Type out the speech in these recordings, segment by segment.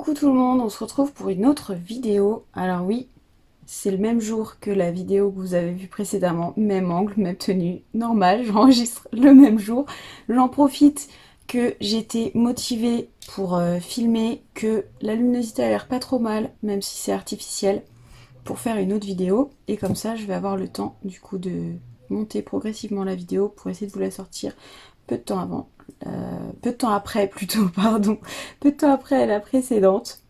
Coucou tout le monde, on se retrouve pour une autre vidéo. Alors oui, c'est le même jour que la vidéo que vous avez vue précédemment, même angle, même tenue, normal, j'enregistre le même jour. J'en profite que j'étais motivée pour filmer, que la luminosité a l'air pas trop mal, même si c'est artificiel, pour faire une autre vidéo. Et comme ça, je vais avoir le temps du coup de monter progressivement la vidéo pour essayer de vous la sortir peu de temps avant. Peu de temps après plutôt, pardon, peu de temps après la précédente.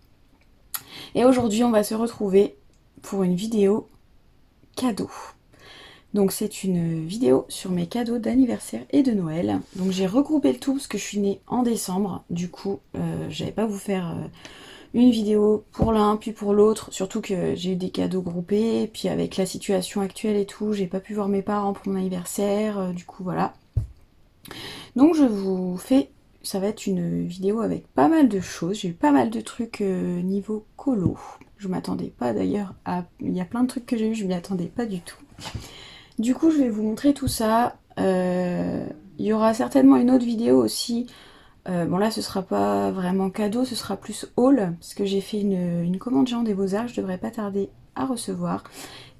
Et aujourd'hui, on va se retrouver pour une vidéo cadeau. Donc c'est une vidéo sur mes cadeaux d'anniversaire et de Noël. Donc j'ai regroupé le tout parce que je suis née en décembre. Du coup, j'avais pas vous faire une vidéo pour l'un puis pour l'autre. Surtout que j'ai eu des cadeaux groupés. Et puis avec la situation actuelle et tout, j'ai pas pu voir mes parents pour mon anniversaire. Du coup, voilà. Donc je vous fais... Ça va être une vidéo avec pas mal de choses. J'ai eu pas mal de trucs niveau colo. Je m'attendais pas d'ailleurs à... Il y a plein de trucs que j'ai eu, je m'y attendais pas du tout. Du coup, je vais vous montrer tout ça. Il y aura certainement une autre vidéo aussi. Bon là, ce sera pas vraiment cadeau, ce sera plus haul. Parce que j'ai fait une commande Géant des Beaux-Arts, je devrais pas tarder à recevoir.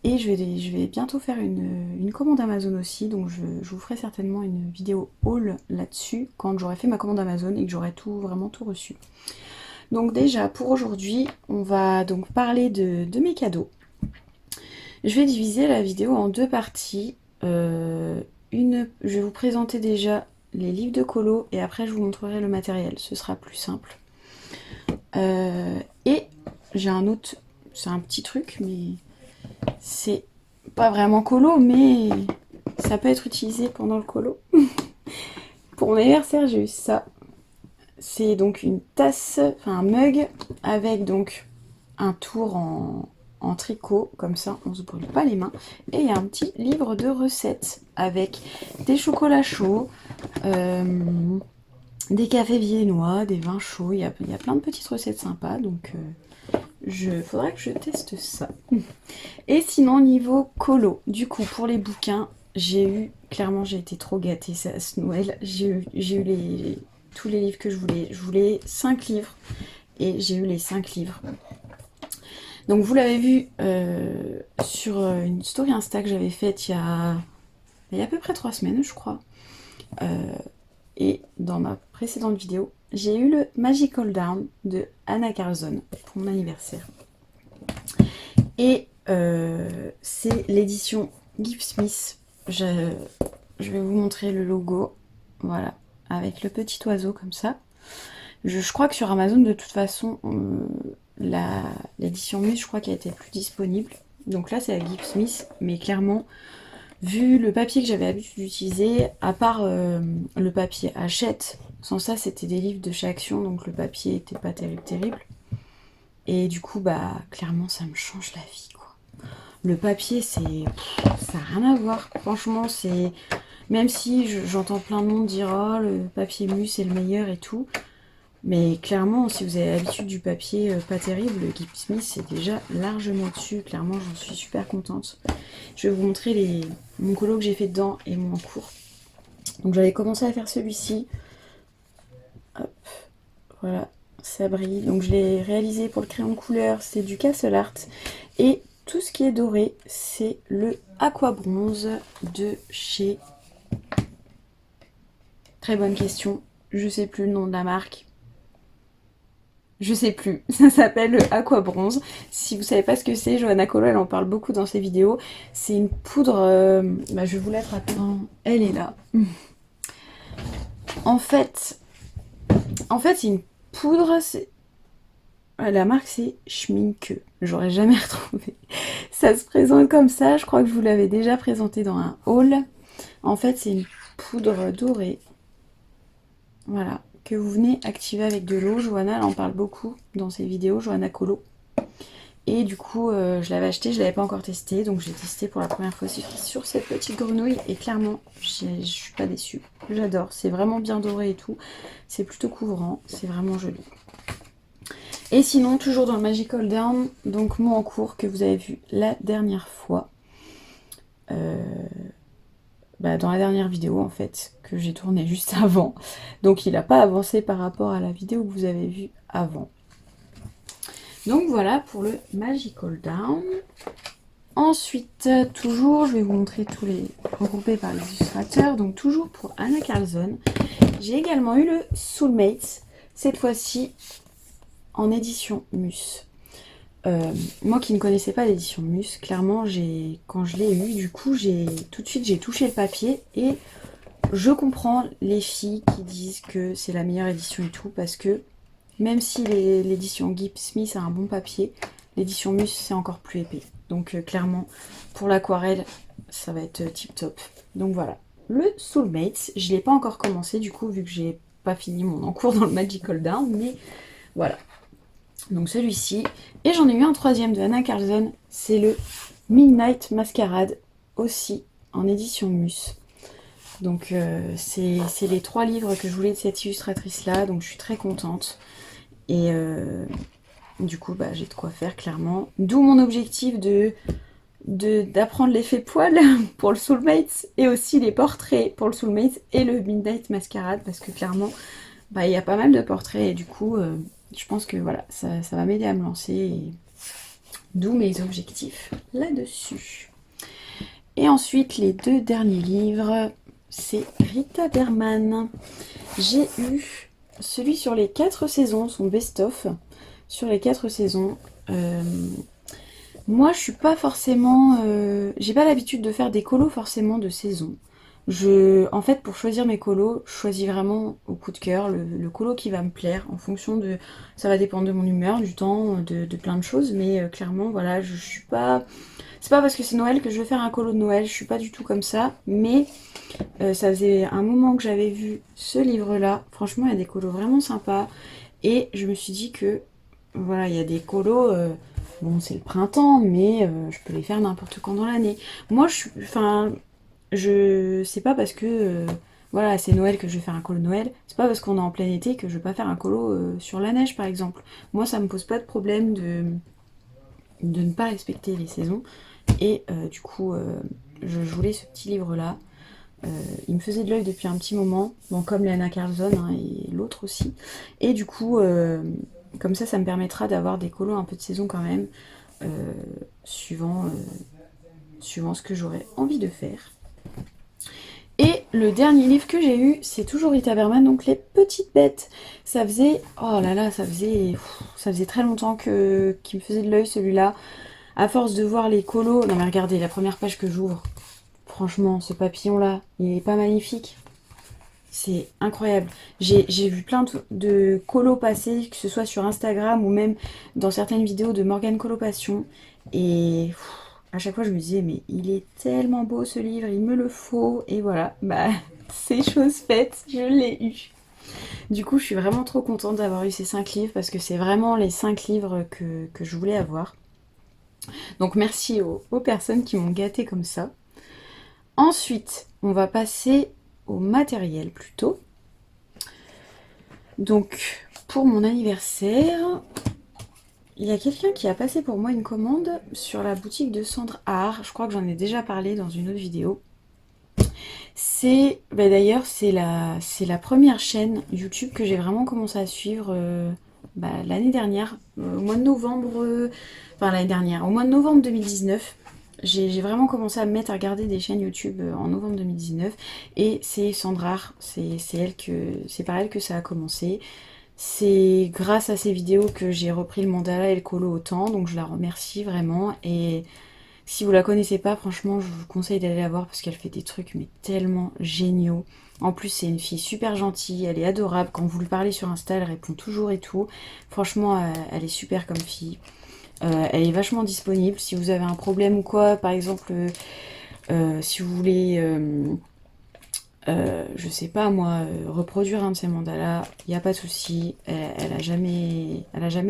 Et je vais bientôt faire une commande Amazon aussi, donc je vous ferai certainement une vidéo haul là-dessus quand j'aurai fait ma commande Amazon et que j'aurai vraiment tout reçu. Donc déjà pour aujourd'hui, on va donc parler de mes cadeaux. Je vais diviser la vidéo en deux parties. Je vais vous présenter déjà les livres de colo et après je vous montrerai le matériel, ce sera plus simple. Et j'ai un autre, c'est un petit truc mais c'est pas vraiment colo, mais ça peut être utilisé pendant le colo. Pour mon anniversaire, j'ai eu ça. C'est donc une tasse, enfin un mug, avec donc un tour en tricot, comme ça on se brûle pas les mains. Et il y a un petit livre de recettes avec des chocolats chauds, des cafés viennois, des vins chauds. Il y a plein de petites recettes sympas, donc faudrait que je teste ça. Et sinon, niveau colo, du coup, pour les bouquins, clairement, j'ai été trop gâtée ce Noël. J'ai eu tous les livres que je voulais. Je voulais 5 livres et j'ai eu les 5 livres. Donc, vous l'avez vu sur une story Insta que j'avais faite il y a à peu près 3 semaines, je crois. Et dans ma précédente vidéo, j'ai eu le Magical Down de Anna Carlson pour mon anniversaire. Et c'est l'édition Gift Smith. Je vais vous montrer le logo. Voilà, avec le petit oiseau comme ça. Je crois que sur Amazon, de toute façon, l'édition Muse, je crois qu'elle était plus disponible. Donc là, c'est la Gift Smith. Mais clairement, vu le papier que j'avais l'habitude d'utiliser, à part le papier Hachette, sans ça, c'était des livres de chez Action. Donc le papier était pas terrible. Et du coup, bah, clairement, ça me change la vie, quoi. Le papier, ça n'a rien à voir. Franchement, c'est... Même si j'entends plein de monde dire « Oh, le papier Mu, c'est le meilleur et tout », mais clairement, si vous avez l'habitude du papier pas terrible, le Gift Smith, c'est déjà largement au-dessus. Clairement, j'en suis super contente. Je vais vous montrer mon colo que j'ai fait dedans et mon cours. Donc, j'avais commencé à faire celui-ci. Hop, voilà, ça brille. Donc, je l'ai réalisé pour le crayon de couleur. C'est du Castle Art. Et tout ce qui est doré, c'est le Aqua Bronze de chez... Très bonne question. Je sais plus le nom de la marque. Je sais plus. Ça s'appelle le Aqua Bronze. Si vous savez pas ce que c'est, Johanna Colo, elle en parle beaucoup dans ses vidéos. C'est une poudre... je vais vous l'attraper. Elle est là. En fait, c'est une poudre... La marque, c'est Schminke. J'aurais jamais retrouvé. Ça se présente comme ça. Je crois que je vous l'avais déjà présenté dans un haul. En fait, c'est une poudre dorée. Voilà. Que vous venez activer avec de l'eau. Johanna, elle en parle beaucoup dans ses vidéos. Johanna Colo. Et du coup, je l'avais acheté. Je l'avais pas encore testé. Donc, j'ai testé pour la première fois sur cette petite grenouille. Et clairement, je suis pas déçue. J'adore. C'est vraiment bien doré et tout. C'est plutôt couvrant. C'est vraiment joli. Et sinon, toujours dans le Magical Down, donc mon en cours que vous avez vu la dernière fois, dans la dernière vidéo en fait, que j'ai tournée juste avant. Donc il n'a pas avancé par rapport à la vidéo que vous avez vue avant. Donc voilà pour le Magical Down. Ensuite, toujours, je vais vous montrer tous les regroupés par les illustrateurs. Donc toujours pour Anna Carlson. J'ai également eu le Soulmates, cette fois-ci en édition Mus. Moi qui ne connaissais pas l'édition Mus, clairement, quand je l'ai eu, du coup, tout de suite j'ai touché le papier et je comprends les filles qui disent que c'est la meilleure édition et tout, parce que même si l'édition Gibbs Smith a un bon papier, l'édition Mus c'est encore plus épais. Donc clairement, pour l'aquarelle, ça va être tip top. Donc voilà, le Soulmates, je ne l'ai pas encore commencé du coup, vu que j'ai pas fini mon encours dans le Magical Down, mais voilà. Donc celui-ci. Et j'en ai eu un troisième de Anna Carlson, c'est le Midnight Masquerade, aussi en édition Mus. Donc c'est les 3 livres que je voulais de cette illustratrice-là, donc je suis très contente. Et du coup, bah, j'ai de quoi faire, clairement. D'où mon objectif d'apprendre l'effet poil pour le Soulmates, et aussi les portraits pour le Soulmates et le Midnight Masquerade, parce que clairement, bah, il y a pas mal de portraits, et du coup, je pense que voilà, ça va m'aider à me lancer, et d'où mes objectifs là-dessus. Et ensuite, les 2 derniers livres, c'est Rita Berman. J'ai eu celui sur les 4 saisons, son best-of, sur les 4 saisons. Moi, je suis pas forcément... j'ai pas l'habitude de faire des colos forcément de saison. En fait, pour choisir mes colos, je choisis vraiment au coup de cœur le colo qui va me plaire en fonction de... Ça va dépendre de mon humeur, du temps, de plein de choses, mais clairement, voilà, je suis pas... C'est pas parce que c'est Noël que je vais faire un colo de Noël, je suis pas du tout comme ça, mais ça faisait un moment que j'avais vu ce livre-là. Franchement, il y a des colos vraiment sympas, et je me suis dit que, voilà, il y a des colos... bon, c'est le printemps, mais je peux les faire n'importe quand dans l'année. Moi, c'est pas parce que voilà, c'est Noël que je vais faire un colo de Noël. C'est pas parce qu'on est en plein été que je vais pas faire un colo sur la neige, par exemple. Moi, ça me pose pas de problème de ne pas respecter les saisons. Et du coup, je voulais ce petit livre-là. Il me faisait de l'œil depuis un petit moment, bon, comme Lana Carlson, hein, et l'autre aussi. Et du coup, comme ça me permettra d'avoir des colos un peu de saison quand même, euh, suivant, suivant ce que j'aurais envie de faire. Et le dernier livre que j'ai eu, c'est toujours Rita Berman, donc Les Petites Bêtes. Ça faisait, oh là là, ça faisait très longtemps qu'il me faisait de l'œil celui-là. À force de voir les colos, non mais regardez, la première page que j'ouvre, franchement, ce papillon-là, il est pas magnifique. C'est incroyable. J'ai vu plein de colos passer, que ce soit sur Instagram ou même dans certaines vidéos de Morgane Colopassion. Et à chaque fois, je me disais, mais il est tellement beau ce livre, il me le faut. Et voilà, bah, c'est chose faite, je l'ai eu. Du coup, je suis vraiment trop contente d'avoir eu ces 5 livres parce que c'est vraiment les 5 livres que je voulais avoir. Donc merci aux personnes qui m'ont gâté comme ça. Ensuite, on va passer au matériel plutôt. Donc, pour mon anniversaire, il y a quelqu'un qui a passé pour moi une commande sur la boutique de Sandre Art. Je crois que j'en ai déjà parlé dans une autre vidéo. D'ailleurs, c'est la première chaîne YouTube que j'ai vraiment commencé à suivre l'année dernière, au mois de novembre, enfin l'année dernière, au mois de novembre 2019. J'ai vraiment commencé à me mettre à regarder des chaînes YouTube en novembre 2019, et c'est Sandra Art, c'est par elle que ça a commencé. C'est grâce à ces vidéos que j'ai repris le mandala et le colo autant, donc je la remercie vraiment. Et si vous la connaissez pas, franchement, je vous conseille d'aller la voir parce qu'elle fait des trucs mais tellement géniaux. En plus, c'est une fille super gentille, elle est adorable. Quand vous lui parlez sur Insta, elle répond toujours et tout. Franchement, elle est super comme fille. Elle est vachement disponible. Si vous avez un problème ou quoi, par exemple, si vous voulez, je sais pas moi, reproduire un de ses mandalas, il n'y a pas de souci. Elle a jamais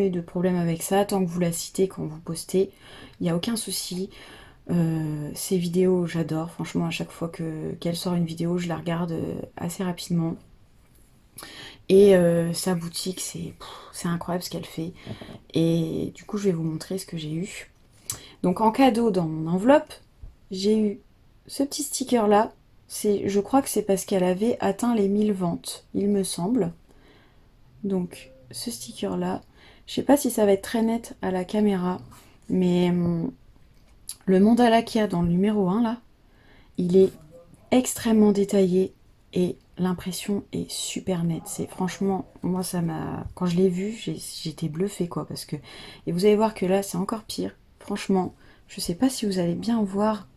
eu de problème avec ça. Tant que vous la citez quand vous postez, il n'y a aucun souci. Ses vidéos, j'adore. Franchement, à chaque fois qu'elle sort une vidéo, je la regarde assez rapidement. Et sa boutique, c'est incroyable ce qu'elle fait. Et du coup, je vais vous montrer ce que j'ai eu. Donc en cadeau dans mon enveloppe, j'ai eu ce petit sticker là. Je crois que c'est parce qu'elle avait atteint les 1000 ventes, il me semble. Donc ce sticker là. Je sais pas si ça va être très net à la caméra, mais le mandala qu'il y a dans le numéro 1 là, il est extrêmement détaillé et l'impression est super nette. C'est franchement, moi ça m'a, quand je l'ai vu, j'étais bluffée quoi, parce que et vous allez voir que là c'est encore pire. Franchement, je sais pas si vous allez bien voir,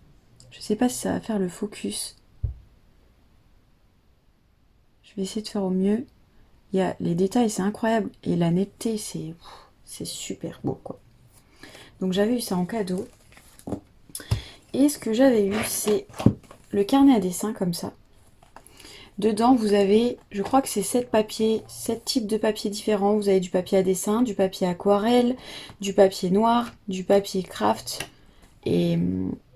je sais pas si ça va faire le focus. Je vais essayer de faire au mieux. Il y a les détails, c'est incroyable et la netteté, c'est super beau quoi. Donc j'avais eu ça en cadeau. Et ce que j'avais eu, c'est le carnet à dessin comme ça. Dedans, vous avez, je crois que c'est 7 papiers, 7 types de papiers différents. Vous avez du papier à dessin, du papier aquarelle, du papier noir, du papier craft. Et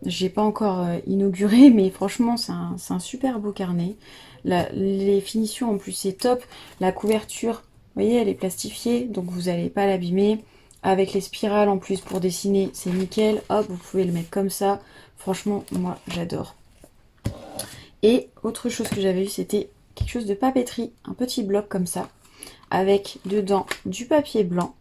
j'ai pas encore inauguré, mais franchement, c'est un super beau carnet. Les finitions en plus, c'est top. La couverture, vous voyez, elle est plastifiée, donc vous n'allez pas l'abîmer. Avec les spirales en plus pour dessiner, c'est nickel. Hop, vous pouvez le mettre comme ça. Franchement, moi, j'adore. Et autre chose que j'avais eu, c'était quelque chose de papeterie, un petit bloc comme ça, avec dedans du papier blanc.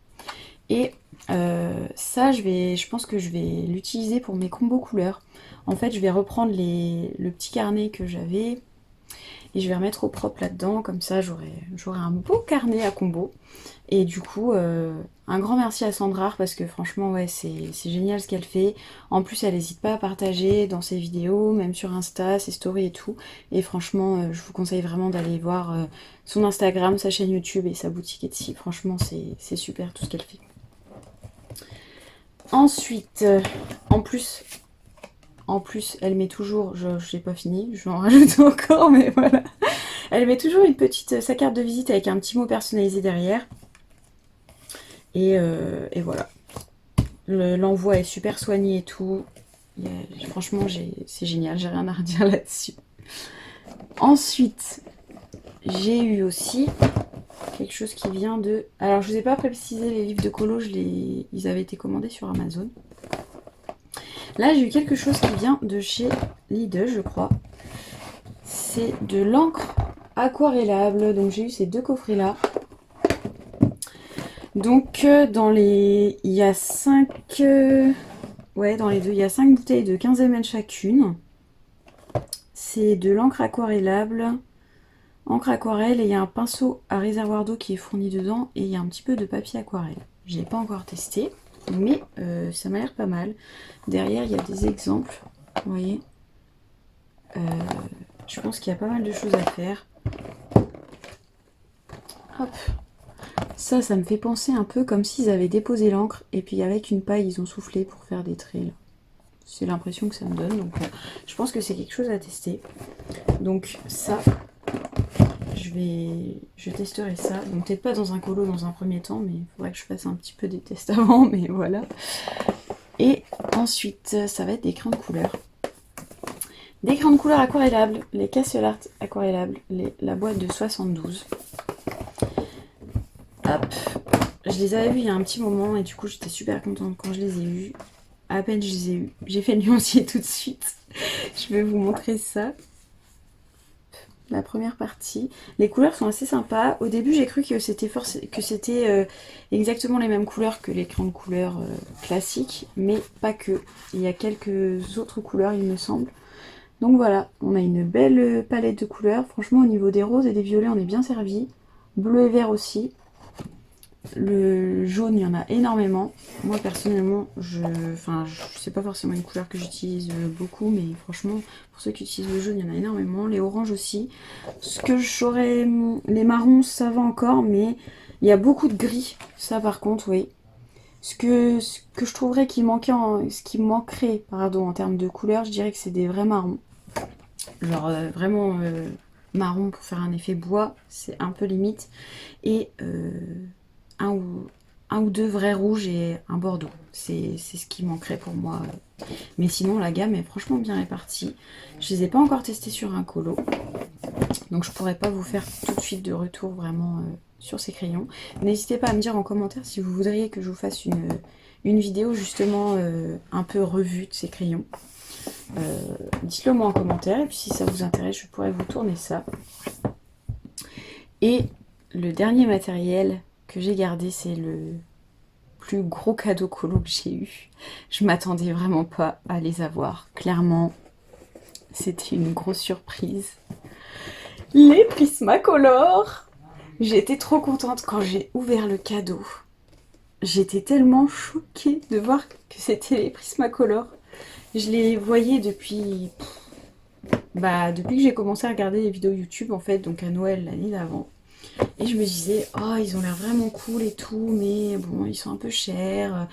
Et ça, je pense que je vais l'utiliser pour mes combos couleurs. En fait, je vais reprendre le petit carnet que j'avais et je vais remettre au propre là-dedans. Comme ça, j'aurai un beau carnet à combo. Et du coup, un grand merci à Sandra parce que franchement, ouais, c'est génial ce qu'elle fait. En plus, elle n'hésite pas à partager dans ses vidéos, même sur Insta, ses stories et tout. Et franchement, je vous conseille vraiment d'aller voir son Instagram, sa chaîne YouTube et sa boutique Etsy. Franchement, c'est super tout ce qu'elle fait. Ensuite, en plus, elle met toujours, je n'ai pas fini, je vais en rajouter encore, mais voilà. Elle met toujours une petite, sa carte de visite avec un petit mot personnalisé derrière. Et voilà. L'envoi est super soigné et tout. Franchement, c'est génial, j'ai rien à redire là-dessus. Ensuite, j'ai eu aussi quelque chose qui vient de... Alors, je vous ai pas précisé les livres de colo, ils avaient été commandés sur Amazon. Là, j'ai eu quelque chose qui vient de chez Lidl, je crois. C'est de l'encre aquarellable. Donc, j'ai eu ces deux coffrets-là. Donc, il y a 5... ouais, dans les deux, il y a 5 bouteilles de 15 ml chacune. C'est de l'encre aquarellable. Encre aquarelle et il y a un pinceau à réservoir d'eau qui est fourni dedans. Et il y a un petit peu de papier aquarelle. Je ne l'ai pas encore testé. Mais ça m'a l'air pas mal. Derrière, il y a des exemples. Vous voyez, je pense qu'il y a pas mal de choses à faire. Hop. Ça me fait penser un peu comme s'ils avaient déposé l'encre et puis avec une paille, ils ont soufflé pour faire des traits. C'est l'impression que ça me donne. Donc, je pense que c'est quelque chose à tester. Donc, ça, je testerai ça. Donc, peut-être pas dans un colo dans un premier temps, mais il faudrait que je fasse un petit peu des tests avant. Mais voilà. Et ensuite, ça va être des crayons de couleur. Des crayons de couleur aquarellables, les Castle Art aquarellables, la boîte de 72. Hop. Je les avais vus il y a un petit moment et du coup j'étais super contente quand je les ai eus. À peine je les ai eus, j'ai fait le nuancier tout de suite. Je vais vous montrer ça. La première partie. Les couleurs sont assez sympas. Au début j'ai cru que c'était exactement les mêmes couleurs que les crayons de couleur classiques, mais pas que. Il y a quelques autres couleurs il me semble. Donc voilà, on a une belle palette de couleurs. Franchement au niveau des roses et des violets on est bien servi. Bleu et vert aussi. Le jaune, il y en a énormément. Moi, personnellement, c'est pas forcément une couleur que j'utilise beaucoup, mais franchement, pour ceux qui utilisent le jaune, il y en a énormément. Les oranges aussi. Ce que j'aurais... Les marrons, ça va encore, mais il y a beaucoup de gris. Ça, par contre, oui. Ce que je trouverais qui manquait ce qui manquerait, pardon, en termes de couleur, je dirais que c'est des vrais marrons. Genre, vraiment marron pour faire un effet bois, c'est un peu limite. Et... un ou deux vrais rouges et un bordeaux. C'est ce qui manquerait pour moi. Mais sinon, la gamme est franchement bien répartie. Je les ai pas encore testés sur un colo. Donc, je pourrais pas vous faire tout de suite de retour vraiment sur ces crayons. N'hésitez pas à me dire en commentaire si vous voudriez que je vous fasse une vidéo justement un peu revue de ces crayons. Dites-le moi en commentaire. Et puis, si ça vous intéresse, je pourrais vous tourner ça. Et le dernier matériel que j'ai gardé, c'est plus gros cadeaux colo que j'ai eu. Je m'attendais vraiment pas à les avoir. Clairement, c'était une grosse surprise. Les Prismacolor! J'étais trop contente quand j'ai ouvert le cadeau. J'étais tellement choquée de voir que c'était les Prismacolor. Je les voyais depuis que j'ai commencé à regarder les vidéos YouTube, en fait, donc à Noël l'année d'avant. Et je me disais, oh, ils ont l'air vraiment cool et tout, mais bon, ils sont un peu chers.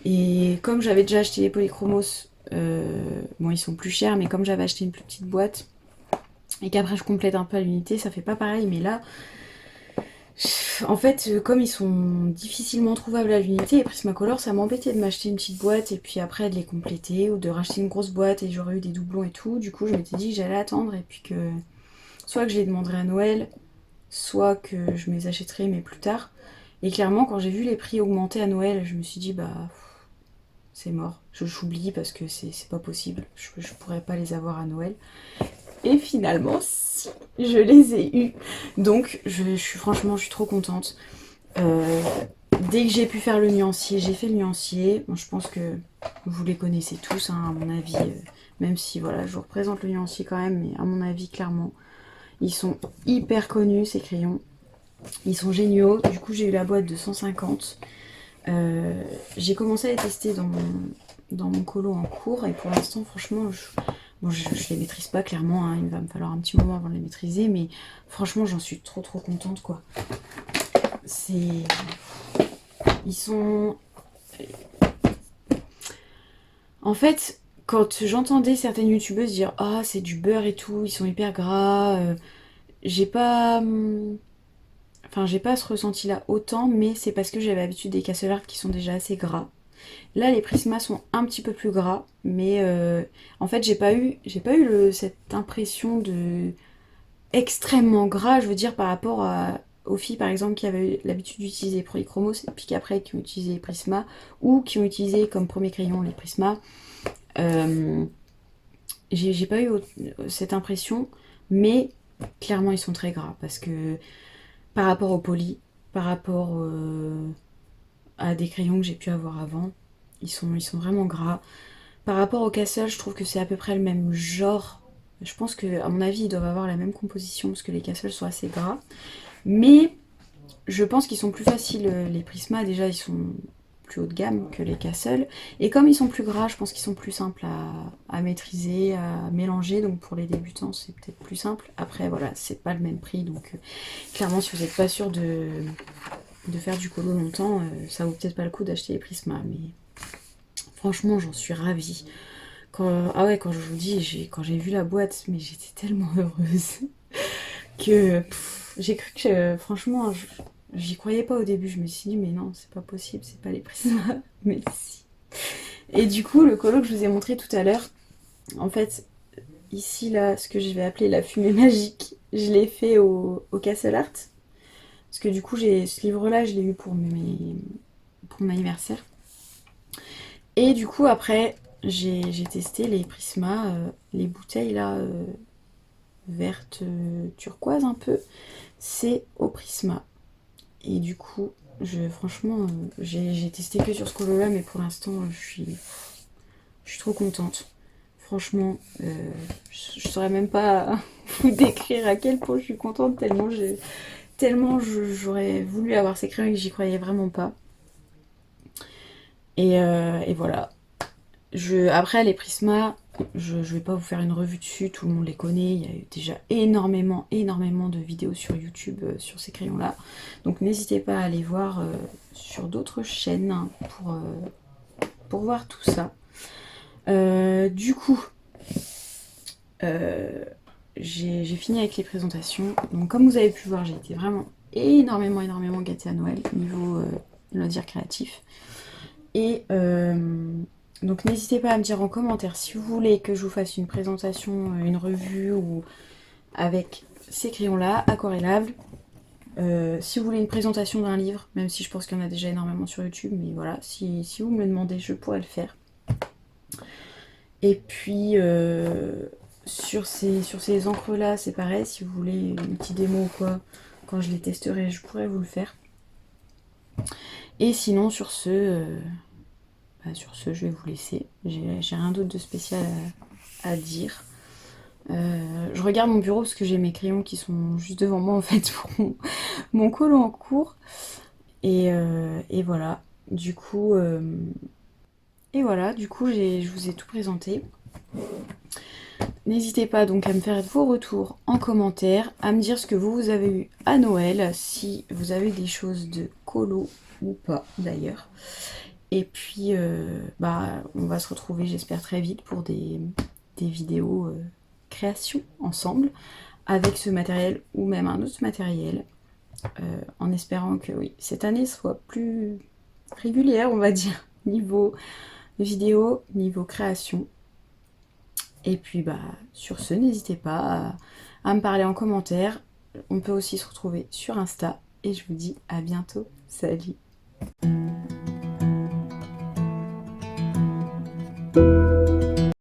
Et comme j'avais déjà acheté les Polychromos, bon, ils sont plus chers, mais comme j'avais acheté une plus petite boîte, et qu'après je complète un peu à l'unité, ça fait pas pareil. Mais là, en fait, comme ils sont difficilement trouvables à l'unité, les Prismacolor, ça m'embêtait de m'acheter une petite boîte et puis après de les compléter, ou de racheter une grosse boîte et j'aurais eu des doublons et tout. Du coup, je m'étais dit que j'allais attendre et puis que soit que je les demanderais à Noël, soit que je me les achèterais mais plus tard. Et clairement, quand j'ai vu les prix augmenter à Noël, je me suis dit, bah, c'est mort. J'oublie parce que c'est pas possible. Je pourrais pas les avoir à Noël. Et finalement, si, je les ai eus. Donc, franchement, je suis trop contente. Euh, Dès que j'ai pu faire le nuancier, j'ai fait le nuancier. Bon, je pense que vous les connaissez tous, hein, à mon avis. Même si, voilà, je vous représente le nuancier quand même, mais à mon avis, clairement, ils sont hyper connus, ces crayons. Ils sont géniaux. Du coup, j'ai eu la boîte de 150. J'ai commencé à les tester dans mon colo en cours. Et pour l'instant, franchement, je les maîtrise pas clairement. Hein, il va me falloir un petit moment avant de les maîtriser. Mais franchement, j'en suis trop contente, quoi. Ils sont... En fait, quand j'entendais certaines youtubeuses dire ah c'est du beurre et tout, ils sont hyper gras, j'ai pas j'ai pas ce ressenti là autant, mais c'est parce que j'avais l'habitude des Castle qui sont déjà assez gras. Là les Prisma sont un petit peu plus gras, mais en fait j'ai pas eu cette impression de extrêmement gras, je veux dire par rapport aux filles par exemple qui avaient l'habitude d'utiliser Polychromos et puis qu'après qui ont utilisé les Prisma ou qui ont utilisé comme premier crayon les Prisma. Euh, j'ai pas eu cette impression, mais clairement ils sont très gras parce que par rapport au poly, par rapport à des crayons que j'ai pu avoir avant, ils sont vraiment gras. Par rapport au Castle, je trouve que c'est à peu près le même genre. Je pense que, à mon avis, ils doivent avoir la même composition parce que les Castle sont assez gras. Mais je pense qu'ils sont plus faciles. Les Prisma, déjà, ils sont plus haut de gamme que les Castle. Et comme ils sont plus gras, je pense qu'ils sont plus simples à maîtriser, à mélanger. Donc pour les débutants, c'est peut-être plus simple. Après, voilà, c'est pas le même prix. Donc clairement, si vous n'êtes pas sûr de faire du colo longtemps, ça vaut peut-être pas le coup d'acheter les Prisma. Mais franchement, j'en suis ravie. Quand je vous dis, quand j'ai vu la boîte, mais j'étais tellement heureuse que j'ai cru que, franchement, j'y croyais pas au début. Je me suis dit, mais non, c'est pas possible, c'est pas les Prisma. Mais si. Et du coup, le colo que je vous ai montré tout à l'heure, en fait, ici, là, ce que je vais appeler la fumée magique, je l'ai fait au Castle Art. Parce que du coup, ce livre-là, je l'ai eu pour mon anniversaire. Et du coup, après, j'ai testé les Prisma, les bouteilles là, vertes turquoise un peu. C'est au Prisma. Et du coup, franchement, j'ai testé que sur ce colo-là, mais pour l'instant, je suis trop contente. Franchement, je saurais même pas vous décrire à quel point je suis contente, tellement j'aurais voulu avoir ces crayons et que j'y croyais vraiment pas. Et voilà. Après, les Prisma, je vais pas vous faire une revue dessus, tout le monde les connaît. Il y a eu déjà énormément de vidéos sur YouTube sur ces crayons-là. Donc n'hésitez pas à aller voir sur d'autres chaînes pour voir tout ça. Du coup, j'ai fini avec les présentations. Donc comme vous avez pu voir, j'ai été vraiment énormément gâtée à Noël niveau loisirs créatifs. Et donc n'hésitez pas à me dire en commentaire si vous voulez que je vous fasse une présentation, une revue ou avec ces crayons-là, aquarellables. Si vous voulez une présentation d'un livre, même si je pense qu'il y en a déjà énormément sur YouTube, mais voilà, si vous me le demandez, je pourrais le faire. Et puis sur ces encres-là, c'est pareil, si vous voulez une petite démo ou quoi, quand je les testerai, je pourrais vous le faire. Et sinon, sur ce, je vais vous laisser. J'ai rien d'autre de spécial à dire. Je regarde mon bureau parce que j'ai mes crayons qui sont juste devant moi en fait pour mon colo en cours. Et voilà. Du coup, je vous ai tout présenté. N'hésitez pas donc à me faire vos retours en commentaire, à me dire ce que vous avez eu à Noël, si vous avez des choses de colo ou pas d'ailleurs. Et puis, on va se retrouver, j'espère, très vite pour des vidéos création ensemble avec ce matériel ou même un autre matériel, en espérant que oui, cette année soit plus régulière, on va dire, niveau vidéo, niveau création. Et puis, sur ce, n'hésitez pas à me parler en commentaire. On peut aussi se retrouver sur Insta. Et je vous dis à bientôt. Salut!